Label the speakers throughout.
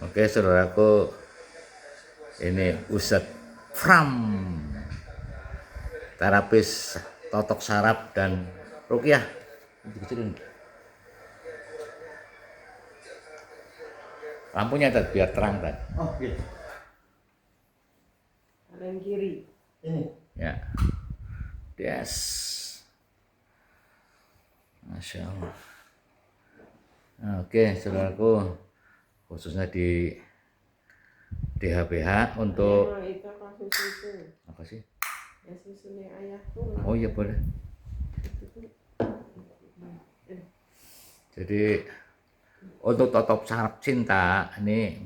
Speaker 1: Oke, saudaraku, ini Ustadz Fram, terapis totok saraf dan ruqyah. Lampunya Tad, biar terang Tad.
Speaker 2: Oh iya.
Speaker 3: Kanan kiri.
Speaker 2: Ini.
Speaker 1: Ya. Yes. Masya Allah. Oke, saudaraku, khususnya di DHBH untuk
Speaker 3: Itu kasus itu.
Speaker 1: apa sih?
Speaker 3: Ya susunya ayahku.
Speaker 1: Oh iya boleh. Jadi untuk totok saraf cinta ini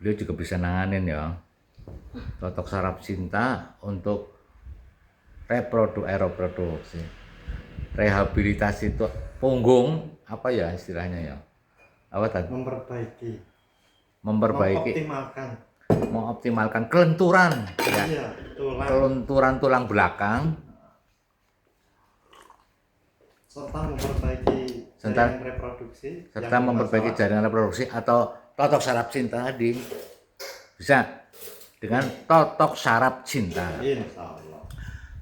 Speaker 1: beliau juga bisa nanganin ya. Totok saraf cinta untuk reproduksi, rehabilitasi itu punggung apa ya istilahnya ya? Apa tadi? Memperbaiki, mengoptimalkan kelenturan ya.
Speaker 2: Iya, tulang.
Speaker 1: Kelenturan tulang belakang
Speaker 2: Serta memperbaiki jaringan reproduksi.
Speaker 1: serta memperbaiki jaringan reproduksi atau totok saraf cinta tadi. Bisa dengan totok saraf cinta.
Speaker 2: Insya Allah.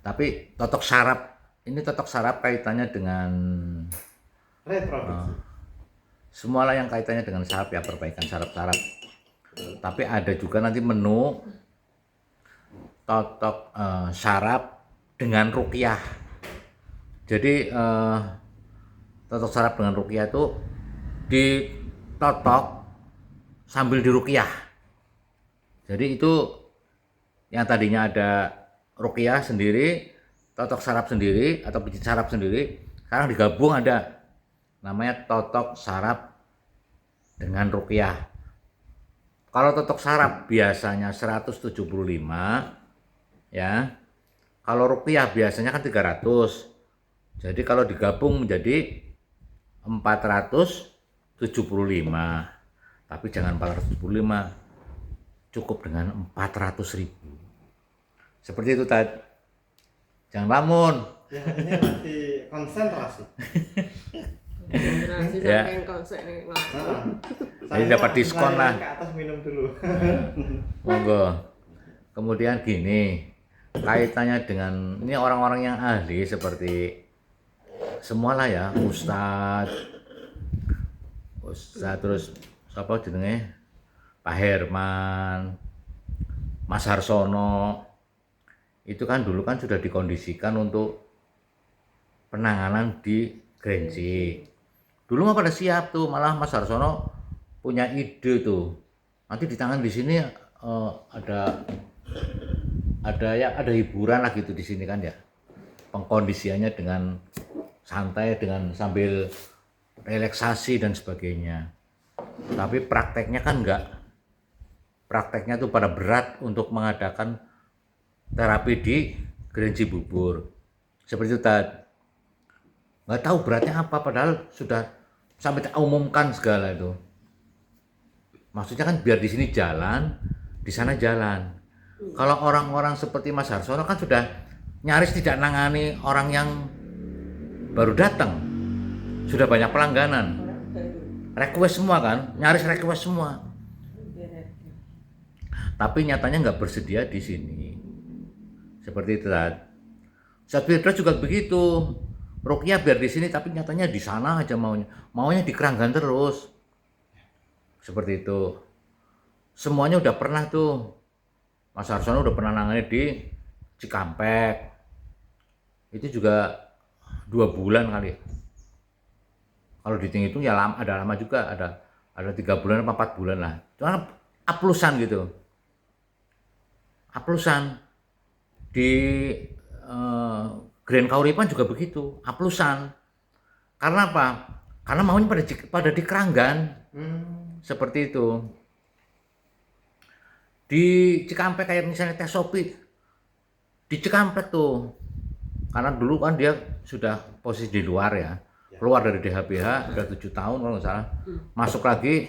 Speaker 1: Tapi totok saraf kaitannya dengan
Speaker 2: Reproduksi.
Speaker 1: semualah yang kaitannya dengan saraf ya, perbaikan saraf-saraf. Tapi ada juga nanti menu totok saraf dengan ruqyah. Jadi totok saraf dengan ruqyah itu ditotok sambil diruqyah. Jadi itu yang tadinya ada ruqyah sendiri, totok saraf sendiri atau pijit saraf sendiri, sekarang digabung ada namanya totok saraf dengan ruqyah. Kalau totok saraf biasanya 175 ya. Kalau ruqyah biasanya kan 300. Jadi kalau digabung menjadi 475. Tapi jangan 475. Cukup dengan 400.000. Seperti itu Tad. Jangan lamun.
Speaker 2: Ya, ini masih konsentrasi.
Speaker 3: Konsentrasi
Speaker 1: Ya.
Speaker 3: sampai konsep nih.
Speaker 1: Jadi dapat diskon lah.
Speaker 2: Ke atas minum dulu.
Speaker 1: Monggo. Kemudian gini, kaitannya dengan ini orang-orang yang ahli seperti semualah ya, Ustadz terus siapa jenenge? Pak Herman, Mas Harsono. Itu kan dulu kan sudah dikondisikan untuk penanganan di Grenji. Dulu mah pada siap tuh, malah Mas Harsono punya ide tuh. Nanti di tangan di sini ada hiburan lah gitu di sini kan ya. Pengkondisiannya dengan santai, dengan sambil relaksasi dan sebagainya. Tapi prakteknya kan enggak. Prakteknya tuh pada berat untuk mengadakan terapi di Grenji Bubur. Seperti itu Tad. Nggak tahu beratnya apa, padahal sudah sampai umumkan segala itu. Maksudnya kan biar di sini jalan, di sana jalan. Kalau orang-orang seperti Mas Harsono kan sudah nyaris tidak nangani orang yang baru datang. Sudah banyak pelangganan. Request semua kan, nyaris request semua. Tapi nyatanya nggak bersedia di sini. Seperti itu Tad. Ustadz Firdaus juga begitu. Ruqyah biar di sini tapi nyatanya di sana aja maunya. Maunya di Keranggan terus. Seperti itu. Semuanya udah pernah tuh. Mas Harsono udah pernah nangani di Cikampek. Itu juga 2 bulan kali. Kalau dihitung ya lama, ada lama juga, ada 3 bulan atau 4 bulan lah. Cuma aplusan gitu. Aplusan di Grand Kauripan juga begitu, aplusan. Karena apa? Karena maunya pada di Keranggan. Seperti itu. Di Cikampek kayak misalnya Teh Sopi di Cikampek tuh. Karena dulu kan dia sudah posisi di luar ya. Keluar dari DHBH udah 7 tahun kalau nggak salah. Masuk lagi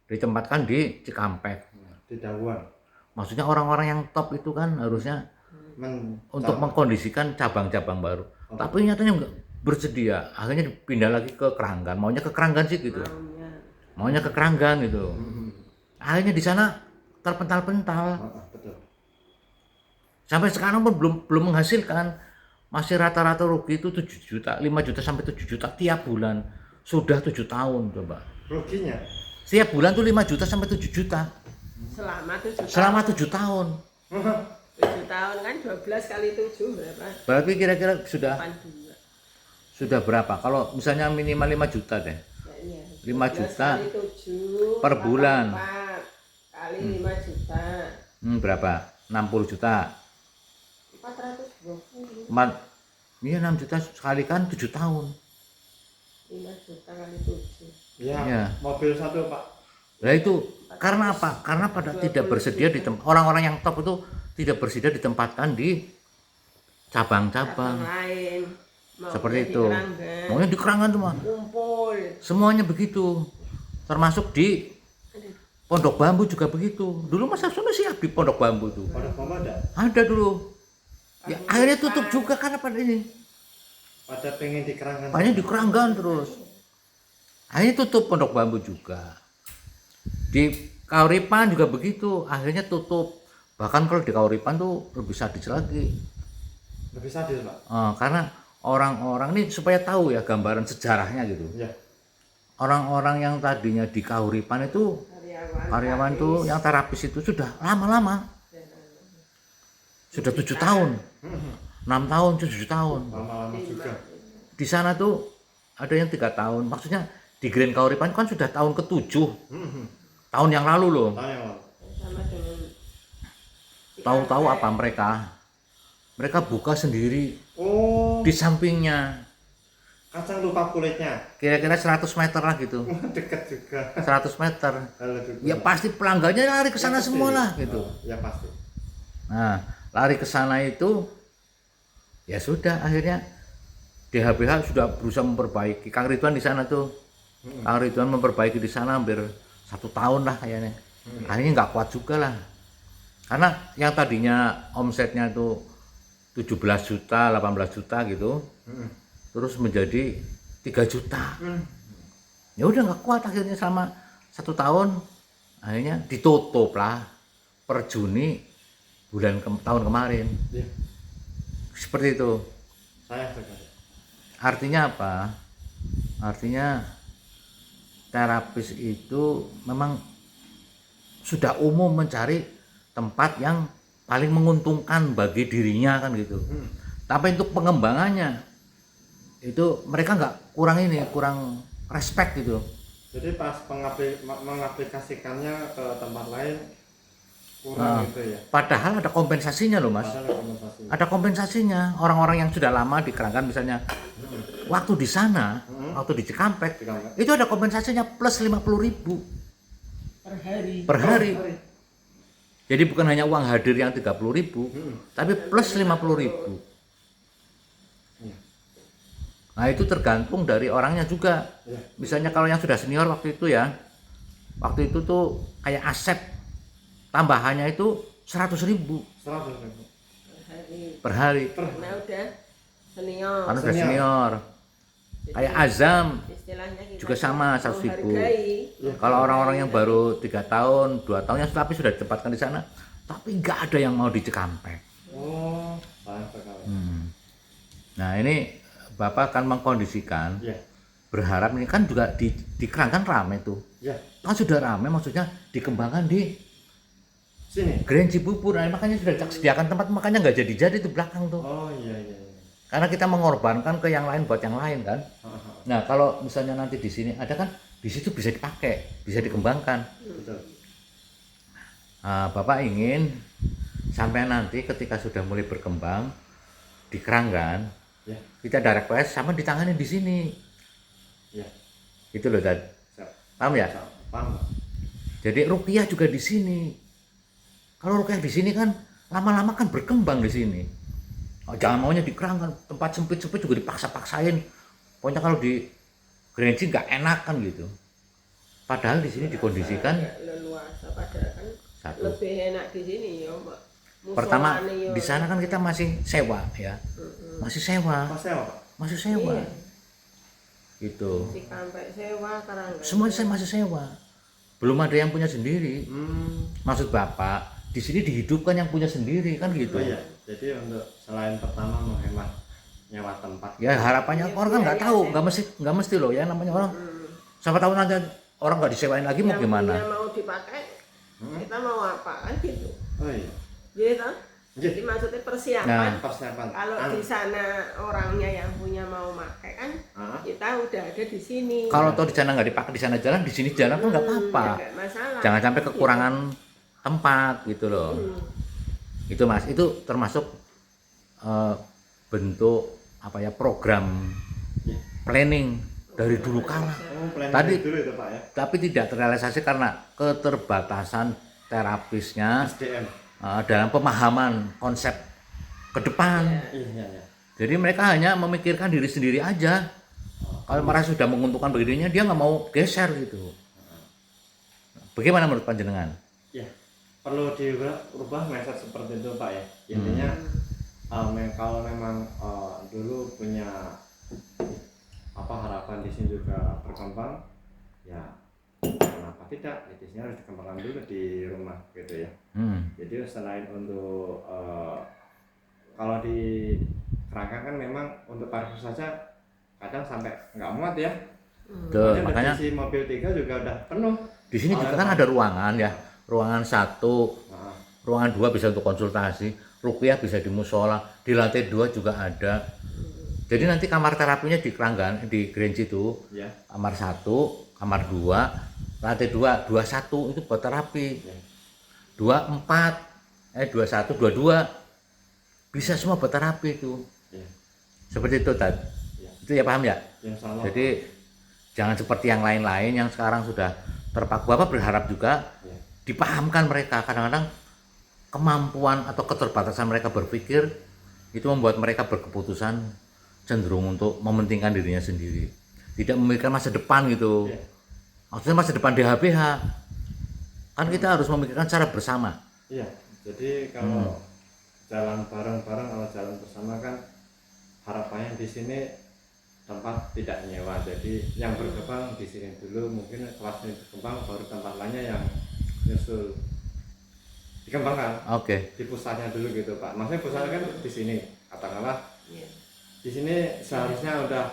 Speaker 1: ditempatkan di Cikampek.
Speaker 2: Di Dawang.
Speaker 1: Maksudnya orang-orang yang top itu kan harusnya untuk mengkondisikan cabang-cabang baru. Tapi nyatanya nggak bersedia. Akhirnya pindah lagi ke Keranggan. Maunya ke Keranggan sih gitu. Maunya ke Keranggan gitu. Akhirnya di sana terpental-pental.
Speaker 2: Betul.
Speaker 1: Sampai sekarang pun belum menghasilkan. Masih rata-rata rugi itu 7 juta, 5 juta sampai 7 juta tiap bulan. Sudah 7 tahun coba.
Speaker 2: Ruginya
Speaker 1: Setiap bulan tuh 5 juta sampai 7 juta.
Speaker 3: Selama 7 tahun.
Speaker 1: 7 tahun.
Speaker 3: 7 tahun kan 12 kali 7 berapa?
Speaker 1: Berarti kira-kira sudah
Speaker 3: 82.
Speaker 1: berapa? Kalau misalnya minimal 5 juta deh.
Speaker 3: Ya, iya.
Speaker 1: 5
Speaker 3: 12
Speaker 1: juta
Speaker 3: kali 7
Speaker 1: per bulan.
Speaker 3: 84 kali 5 juta.
Speaker 1: Berapa? 60 juta.
Speaker 3: 420.
Speaker 1: Iya 6 juta sekali kan 7 tahun.
Speaker 3: 5 juta kali 7.
Speaker 2: ya,
Speaker 1: Iya.
Speaker 2: mobil satu Pak.
Speaker 1: Nah itu karena apa? Karena pada tidak bersedia di tempat orang-orang yang top itu tidak bersedia ditempatkan di cabang-cabang.
Speaker 3: Lain.
Speaker 1: Seperti itu. Maunya di Keranggan tuh mah.
Speaker 3: Kumpul.
Speaker 1: Semuanya begitu. Termasuk di Pondok Bambu juga begitu. Dulu Mas Hasan siap di Pondok Bambu tuh.
Speaker 2: Pada mama
Speaker 1: Ada dulu. Ya akhirnya tutup juga karena pada ini.
Speaker 2: pada pengen di Keranggan.
Speaker 1: Banyak di Keranggan terus. Akhirnya tutup Pondok Bambu juga. Di Kauripan juga begitu. Akhirnya tutup. Bahkan kalau di Kauripan tuh lebih sadis lagi.
Speaker 2: Lebih sadis Pak.
Speaker 1: Karena orang-orang ini supaya tahu ya gambaran sejarahnya gitu.
Speaker 2: Ya.
Speaker 1: Orang-orang yang tadinya di Kauripan itu karyawan tuh yang terapis itu sudah lama-lama. Sudah 7 tahun. 6 tahun, 7 tahun.
Speaker 2: Lama-lama juga.
Speaker 1: Di sana tuh ada yang 3 tahun. Maksudnya di Grand Kauripan kan sudah tahun ke-7. Tahun yang lalu loh.
Speaker 2: Tanya,
Speaker 3: Sama dengan
Speaker 1: Tahu-tahu apa mereka? Mereka buka sendiri
Speaker 2: oh,
Speaker 1: di sampingnya.
Speaker 2: kacang lupa kulitnya.
Speaker 1: Kira-kira 100 meter lah gitu.
Speaker 2: Dekat juga.
Speaker 1: 100 meter.
Speaker 2: Kalau juga.
Speaker 1: Ya pasti pelanggannya lari ke sana
Speaker 2: Ya, pasti.
Speaker 1: semua lah gitu.
Speaker 2: Ya pasti.
Speaker 1: Nah, lari ke sana itu ya sudah akhirnya DHBH sudah berusaha memperbaiki. Kang Ridwan di sana tuh. Kang Ridwan memperbaiki di sana hampir 1 tahun lah kayaknya. Akhirnya nggak kuat juga lah. Karena yang tadinya omsetnya tuh 17 juta, 18 juta gitu. Terus menjadi 3 juta. Ya udah nggak kuat akhirnya sama 1 tahun. Akhirnya ditutup lah per Juni tahun kemarin.
Speaker 2: Ya.
Speaker 1: Seperti itu.
Speaker 2: Saya sekali.
Speaker 1: Artinya apa? Artinya terapis itu memang sudah umum mencari tempat yang paling menguntungkan bagi dirinya kan gitu. Tapi untuk pengembangannya itu mereka nggak kurang respect gitu.
Speaker 2: Jadi pas mengaplikasikannya ke tempat lain kurang gitu ya.
Speaker 1: Padahal ada kompensasinya loh Mas.
Speaker 2: Padahal kompensasi.
Speaker 1: Ada kompensasinya. Orang-orang yang sudah lama di Keranggan misalnya, waktu di sana, waktu di Cikampek,
Speaker 2: Cikampek.
Speaker 1: itu ada kompensasinya plus 50.000
Speaker 3: per hari.
Speaker 1: per hari. Jadi bukan hanya uang hadir yang 30.000, tapi plus 50.000.
Speaker 2: Iya.
Speaker 1: Nah itu tergantung dari orangnya juga.
Speaker 2: Iya.
Speaker 1: Misalnya kalau yang sudah senior waktu itu ya, waktu itu tuh kayak Asep, tambahannya itu 100.000
Speaker 2: 100.000.
Speaker 1: per hari.
Speaker 3: Karena udah senior.
Speaker 1: Karena sudah
Speaker 2: Senior.
Speaker 1: senior. Kayak Azam
Speaker 3: Istilahnya kita
Speaker 1: juga sama 100.000.
Speaker 3: menghargai.
Speaker 1: Kalau orang-orang yang baru 3 tahun, 2 tahun yang tapi sudah ditempatkan di sana, tapi nggak ada yang mau di Cikampek.
Speaker 2: Oh, sayang sekali.
Speaker 1: Nah ini Bapak akan mengkondisikan,
Speaker 2: Ya.
Speaker 1: berharap ini kan juga di Keranggan rame tuh.
Speaker 2: Ya.
Speaker 1: Kan sudah rame, maksudnya dikembangkan di
Speaker 2: Sini.
Speaker 1: Grand Cibubur. Nah, makanya sudah sediakan tempat, makanya nggak jadi di belakang tuh.
Speaker 2: Oh iya iya.
Speaker 1: Karena kita mengorbankan ke yang lain buat yang lain kan. Nah kalau misalnya nanti di sini ada kan, di situ bisa dipakai, bisa dikembangkan.
Speaker 2: Betul.
Speaker 1: Nah, Bapak ingin sampai nanti ketika sudah mulai berkembang di Keranggan,
Speaker 2: Ya.
Speaker 1: kita ada request sama ditangani di sini.
Speaker 2: Ya.
Speaker 1: Itu loh Dad.
Speaker 2: Siap.
Speaker 1: Paham ya?
Speaker 2: Paham. Pak.
Speaker 1: Jadi rupiah juga di sini. Kalau rupiah di sini kan lama-lama kan berkembang di sini. Jangan maunya di Keranggan, tempat sempit-sempit juga dipaksa-paksain. Pokoknya kalau di Grenji nggak enak kan gitu. Padahal di sini dikondisikan
Speaker 3: Leluasa padahal kan
Speaker 1: satu.
Speaker 3: lebih enak di sini ya, Mbak.
Speaker 1: Pertama
Speaker 3: Musolane ya.
Speaker 1: di sana kan kita masih sewa ya, masih sewa,
Speaker 2: Pas sewa, Pak.
Speaker 1: masih sewa,
Speaker 3: Iya.
Speaker 1: gitu.
Speaker 3: Cikampek sewa, Keranggan.
Speaker 1: Semua saya masih sewa. belum ada yang punya sendiri.
Speaker 2: Hmm.
Speaker 1: Maksud Bapak, di sini dihidupkan yang punya sendiri kan gitu.
Speaker 2: Oh iya, jadi untuk selain pertama menghemat nyewa tempat.
Speaker 1: Ya harapannya orang kan nggak tahu, nggak mesti loh ya namanya orang. Siapa tahu nanti orang nggak disewain lagi mau
Speaker 3: Yang
Speaker 1: gimana?
Speaker 3: punya mau dipakai, kita mau apa kan gitu.
Speaker 2: Oh iya.
Speaker 3: Gitu.
Speaker 2: Iya.
Speaker 3: Jadi maksudnya persiapan.
Speaker 1: Nah.
Speaker 2: Persiapan.
Speaker 3: Kalau di sana orangnya yang punya mau pakai kan,
Speaker 2: Ah.
Speaker 3: kita udah ada di sini.
Speaker 1: Kalau toh di sana nggak dipakai, di sana jalan, di sini jalan kan nggak apa-apa.
Speaker 3: Nggak masalah.
Speaker 1: Jangan sampai kekurangan tempat gitu loh. Itu Mas, itu termasuk bentuk apa ya program
Speaker 2: Iya.
Speaker 1: planning dari dulu kala.
Speaker 2: Oh, planning
Speaker 1: Tadi-
Speaker 2: dulu itu Pak ya.
Speaker 1: Tapi tidak terrealisasi karena keterbatasan terapisnya
Speaker 2: SDM.
Speaker 1: dalam pemahaman konsep ke depan.
Speaker 2: Iya, iya, iya.
Speaker 1: Jadi mereka hanya memikirkan diri sendiri aja. Kalau mereka sudah menguntungkan begininya, dia nggak mau geser gitu. Bagaimana menurut panjenengan?
Speaker 2: Ya, perlu dirubah mindset seperti itu Pak ya. Intinya kalau memang dulu punya harapan di sini juga berkembang, ya kenapa tidak? Di sini harus dikembangkan dulu di rumah gitu ya. Jadi selain untuk kalau di Kerangka kan memang untuk parkir saja kadang sampai nggak muat ya.
Speaker 1: Makanya
Speaker 2: si mobil 3 juga udah penuh.
Speaker 1: di sini juga kan ada ruangan ya, ruangan 1,
Speaker 2: Nah,
Speaker 1: ruangan 2 bisa untuk konsultasi, ruqyah bisa di musola, di lantai 2 juga ada. Jadi nanti kamar terapinya di Keranggan, di Grand itu,
Speaker 2: ya.
Speaker 1: kamar 1, kamar 2, lantai 2, 21 itu buat terapi.
Speaker 2: Ya.
Speaker 1: 24, 21, 22 bisa semua buat terapi itu.
Speaker 2: Ya.
Speaker 1: Seperti itu Tad.
Speaker 2: Ya.
Speaker 1: Itu ya paham ya?
Speaker 2: Yang salah.
Speaker 1: Jadi jangan seperti yang lain-lain yang sekarang sudah terpaku. Bapak berharap juga
Speaker 2: Ya.
Speaker 1: dipahamkan mereka. Kadang-kadang kemampuan atau keterbatasan mereka berpikir itu membuat mereka berkeputusan cenderung untuk mementingkan dirinya sendiri, tidak memikirkan masa depan gitu.
Speaker 2: Ya.
Speaker 1: Maksudnya masa depan DHBH kan kita harus memikirkan secara bersama.
Speaker 2: Iya. Jadi kalau jalan bareng-bareng atau jalan bersama kan harapannya di sini tempat tidak nyewa. Jadi yang berkembang di sini dulu, mungkin kelas ini berkembang baru tempat lainnya yang nyusul dikembangkan.
Speaker 1: Oke.
Speaker 2: Di pusatnya dulu gitu Pak. Maksudnya pusatnya kan di sini. Katakanlah di sini seharusnya udah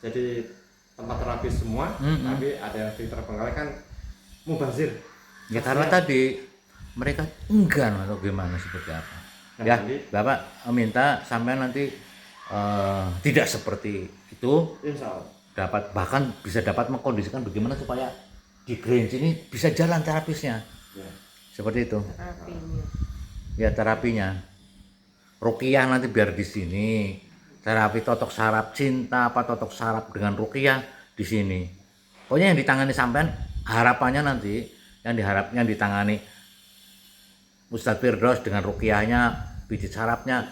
Speaker 2: jadi tempat terapi semua, tapi ada yang di terbengkalai kan mubazir.
Speaker 1: Ya karena tadi mereka enggan atau gimana seperti apa.
Speaker 2: Nah,
Speaker 1: Ya,
Speaker 2: jadi-
Speaker 1: Bapak minta sampai nanti tidak seperti itu,
Speaker 2: Insya Allah.
Speaker 1: bahkan bisa dapat mengkondisikan bagaimana supaya di Grange ini bisa jalan terapisnya.
Speaker 2: Ya.
Speaker 1: Seperti itu.
Speaker 3: Terapinya.
Speaker 1: Ya terapinya. Ruqyah nanti biar di sini. Terapi totok saraf cinta apa totok saraf dengan ruqyah di sini. Pokoknya yang ditangani sampean harapannya nanti yang ditangani Ustadz Firdaus dengan ruqyahnya, pijit sarafnya,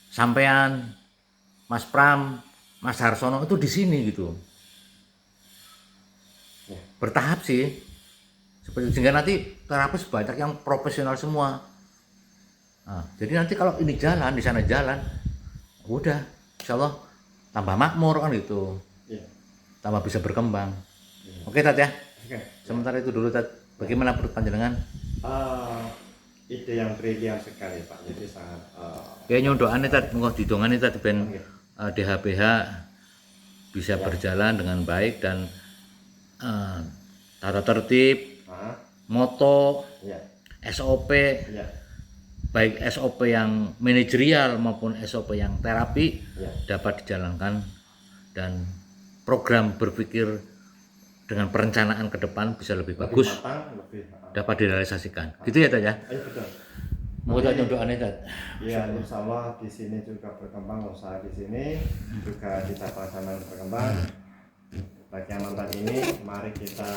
Speaker 1: sampean, Mas Pram, Mas Harsono itu di sini gitu.
Speaker 2: Ya.
Speaker 1: Bertahap sih. Seperti sehingga nanti terapis banyak yang profesional semua. Nah, jadi nanti kalau ini jalan, di sana jalan, udah, insya Allah tambah makmur kan gitu,
Speaker 2: Ya.
Speaker 1: tambah bisa berkembang.
Speaker 2: Ya.
Speaker 1: Oke Tat ya,
Speaker 2: Oke.
Speaker 1: sementara itu dulu Tat. Bagaimana menurut panjenengan?
Speaker 2: Ide yang brilian sekali Pak. Jadi sangat
Speaker 1: Kayaknya doanya Tat, monggo didongani Tat ben
Speaker 2: Oke.
Speaker 1: DHBH bisa berjalan dengan baik dan tata tertib, moto,
Speaker 2: ya.
Speaker 1: SOP,
Speaker 2: Ya.
Speaker 1: baik SOP yang manajerial maupun SOP yang terapi
Speaker 2: Ya.
Speaker 1: dapat dijalankan dan program berpikir dengan perencanaan ke depan bisa lebih bagus,
Speaker 2: Matang, lebih.
Speaker 1: dapat direalisasikan. Gitu ya Tat ya.
Speaker 2: Ayo betul.
Speaker 1: Mau Tat doanya Tat.
Speaker 2: Ya, insya Allah di sini juga berkembang, usaha di sini juga kita sama berkembang. Bagi yang nonton ini, mari kita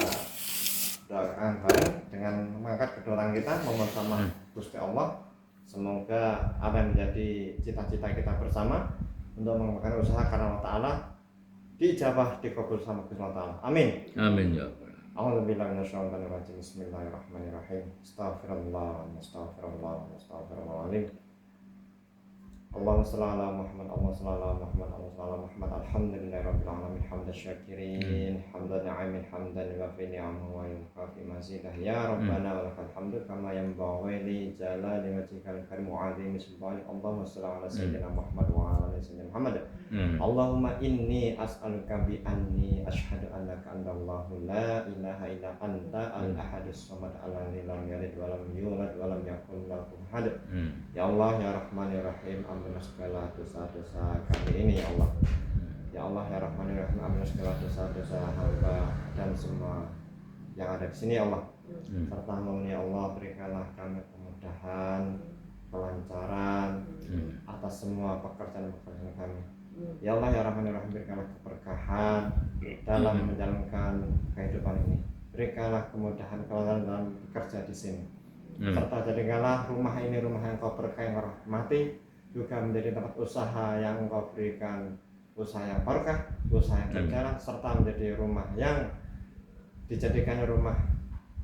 Speaker 2: doakan bareng dengan mengangkat kedua orang kita, memohon sama Gusti Allah. Semoga apa yang menjadi cita-cita kita bersama untuk mengembangkan usaha karena Allah Ta'ala diijabah, dikabul sama Gusti Allah Ta'ala. Amin.
Speaker 1: Amin ya.
Speaker 2: A'udzubillahi minasyaitonirrajim. Bismillahirrahmanirrahim. Astaghfirullah, astaghfirullah, astaghfirullahaladzim. Allahumma shalli ala Muhammad, Allahumma shalli ala Muhammad, Allahumma shalli ala Muhammad. Alhamdulillahirabbil alamin, hamdan syakirin, hamdan na'imin, hamdan yuwafi ni'amahu wa yukafi mazidah. Ya Rabbana wa lakal hamdu kama yanbaghi li jalali wajhikal karim wa 'azimi sultanik. Allahumma shalli ala sayyidina Muhammad wa ala ali sayyidina Muhammad. Allahumma inni as'aluka bi anni asyhadu annaka antallahu la ilaha illa anta al-ahadus samad alladzi lam yalid wa lam yulad wa lam yakul lahu kufuwan ahad. Ya Allah ya Rahman ya Rahim, ampuni segala dosa-dosa kami ini ya Allah. Ya Allah ya Rahman ya Rahim, ampuni segala dosa-dosa hamba dan semua yang ada di sini ya Allah. Serta mohon ya Allah berikanlah kami kemudahan, kelancaran atas semua pekerjaan-pekerjaan kami. Ya Allah ya Rahman ya Rahim, berikanlah keberkahan dalam menjalankan kehidupan ini. Berikanlah kemudahan kelancaran dalam bekerja di sini. Serta jadikanlah rumah ini rumah yang Kau berkahi yang rahmati, juga menjadi tempat usaha yang Engkau berikan usaha yang berkah, usaha yang berjalan, serta menjadi rumah yang dijadikannya rumah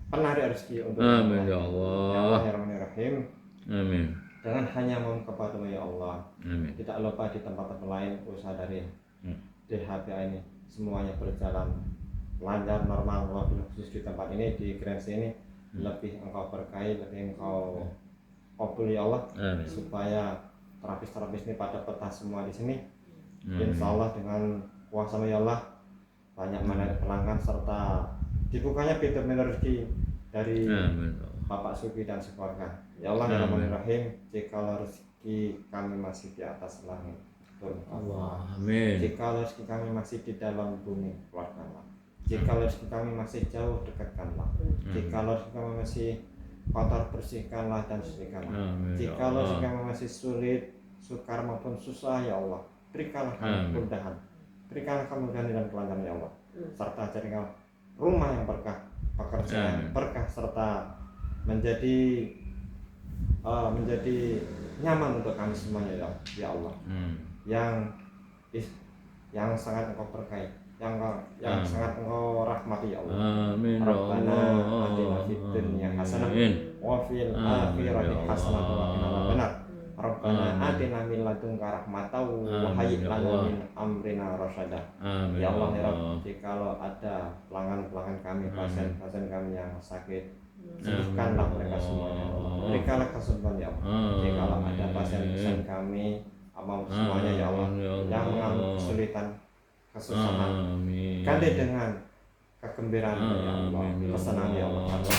Speaker 2: penarik rezeki untuk
Speaker 1: Amin ya
Speaker 2: Ya Allah
Speaker 1: Allah.
Speaker 2: ya Rahman ya Rahim,
Speaker 1: Amin.
Speaker 2: dengan hanya mohon kepadamu ya Allah.
Speaker 1: Amin.
Speaker 2: Tidak lupa di tempat-tempat lain usaha dari DHBA ini semuanya berjalan lancar, normal, wabil khusus di tempat ini, di Grense ini lebih Engkau berkahi, lebih Engkau kabul ya Allah.
Speaker 1: Amin.
Speaker 2: Supaya terapis-terapis ini pada betah semua di sini. Insya Allah dengan kuasa ya Allah banyak menarik pelanggan serta dibukanya pintu-pintu rezeki dari
Speaker 1: Amin.
Speaker 2: Bapak Suki dan sekeluarga. Ya Allah ya Rahman ya Rahim, jika rezeki kami masih di atas langit, turunkanlah.
Speaker 1: Amin.
Speaker 2: Jika rezeki kami masih di dalam bumi, keluarkanlah. Jika rezeki kami masih jauh, dekatkanlah. Jika rezeki kami masih kotor, bersihkanlah dan sucikanlah.
Speaker 1: Amin, ya
Speaker 2: Jika
Speaker 1: Allah.
Speaker 2: rezeki kami masih sulit, sukar maupun susah ya Allah, berikanlah kami kemudahan. Berikanlah kemudahan dan kelancaran ya Allah. Serta jadikanlah rumah yang berkah, pekerjaan yang berkah, serta menjadi nyaman untuk kami semuanya ya Allah. Yang sangat Engkau berkahi, yang sangat Engkau rahmati ya Allah.
Speaker 1: Amin ya
Speaker 2: Rabbana
Speaker 1: Allah.
Speaker 2: atina fid dunya hasanah
Speaker 1: Amin.
Speaker 2: wa fil
Speaker 1: Amin,
Speaker 2: akhirati
Speaker 1: ya
Speaker 2: hasanah wa qina
Speaker 1: Allah.
Speaker 2: adzabannar. Rabbana
Speaker 1: Amin.
Speaker 2: atina min ladunka rahmatan wa
Speaker 1: Amin,
Speaker 2: hayyi
Speaker 1: ya
Speaker 2: lana
Speaker 1: Allah.
Speaker 2: min amrina rasyada.
Speaker 1: Amin
Speaker 2: Ya
Speaker 1: ya
Speaker 2: Allah ya
Speaker 1: Allah.
Speaker 2: Rabb, jikalau ada pelanggan-pelanggan kami, pasien-pasien kami yang sakit, sembuhkanlah mereka semuanya. Berikanlah kesembuhan ya Allah. Jikalau ada pasien-pasien kami, abang semuanya ya Allah, yang mengalami kesulitan, kesusahan,
Speaker 1: Amin.
Speaker 2: ganti dengan kegembiraan ya Allah,
Speaker 1: Amin, ya
Speaker 2: kesenangan ya Allah.
Speaker 1: Allah.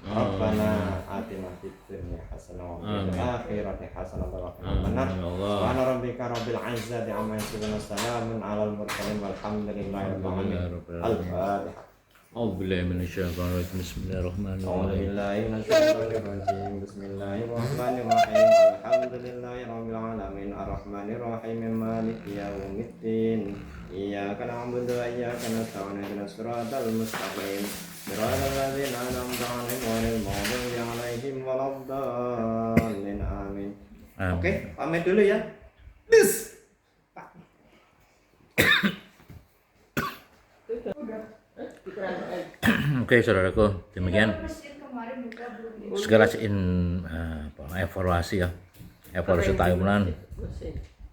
Speaker 2: Rabbana atina fid dunya hasanah wa fil akhirati hasanah wa qina
Speaker 1: Amin,
Speaker 2: adzabannar.
Speaker 1: ya Allah.
Speaker 2: Subhana rabbika rabbil izzati amma yasifun, salamun alal mursalin walhamdulillahi rabbil alamin. Al-Fatihah.
Speaker 1: A'udzubillahi minasyaitonir rajim. Bismillahirrahmanirrahim.
Speaker 2: A'udzubillahi minasyaitonir rajim. Bismillahirrahmanirrahim. Alhamdulillahi rabbil alamin. Arrahmanir rahim. Maliki yaumiddin. Iyyaka na'budu wa iyyaka nasta'in. Ihdinas siratal mustaqim. Siratal ladzina an'amta 'alaihim ghairil maghdubi 'alaihim waladdallin. Amin. Oke, pamit dulu ya.
Speaker 1: Oke, saudaraku, demikian segala evaluasi ya, evaluasi tahunan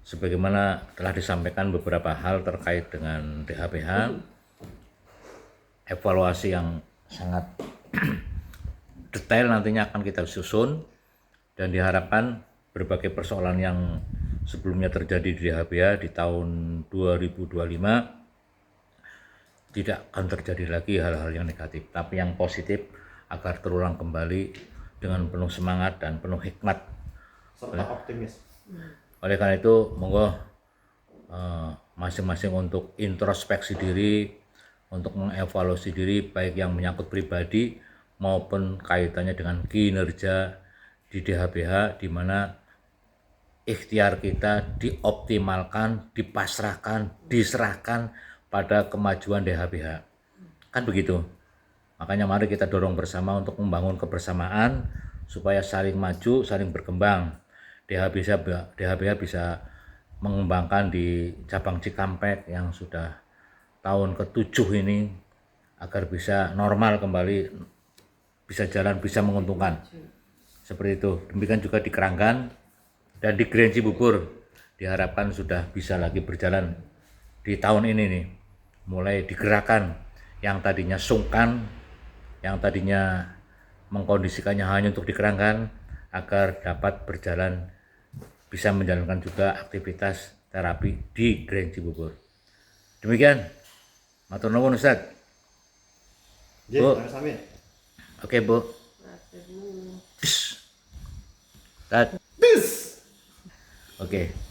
Speaker 1: sebagaimana telah disampaikan beberapa hal terkait dengan DHBH, evaluasi yang sangat detail nantinya akan kita susun, dan diharapkan berbagai persoalan yang sebelumnya terjadi di DHBH di tahun 2025 tidak akan terjadi lagi hal-hal yang negatif, tapi yang positif agar terulang kembali dengan penuh semangat dan penuh hikmat
Speaker 2: serta optimis.
Speaker 1: Oleh karena itu, monggo masing-masing untuk introspeksi diri, untuk mengevaluasi diri, baik yang menyangkut pribadi maupun kaitannya dengan kinerja di DHBH, di mana ikhtiar kita dioptimalkan, dipasrahkan, diserahkan pada kemajuan DHBH. Kan begitu. Makanya mari kita dorong bersama untuk membangun kebersamaan supaya saling maju, saling berkembang. DHBH bisa mengembangkan di cabang Cikampek yang sudah tahun ke-7 ini agar bisa normal kembali, bisa jalan, bisa menguntungkan. Seperti itu. Demikian juga di Keranggan Dan di Grand Cibubur diharapkan sudah bisa lagi berjalan di tahun ini nih. Mulai digerakkan yang tadinya sungkan, yang tadinya mengkondisikannya hanya untuk dikerangkan agar dapat berjalan, bisa menjalankan juga aktivitas terapi di Grand Cibubur. Demikian, matur nuwun Ustaz.
Speaker 2: Nggih,
Speaker 1: Bu.
Speaker 2: sami-sami.
Speaker 1: Oke Bu.
Speaker 3: Matur nuwun.
Speaker 1: Ustaz.
Speaker 2: Bis.
Speaker 1: Oke.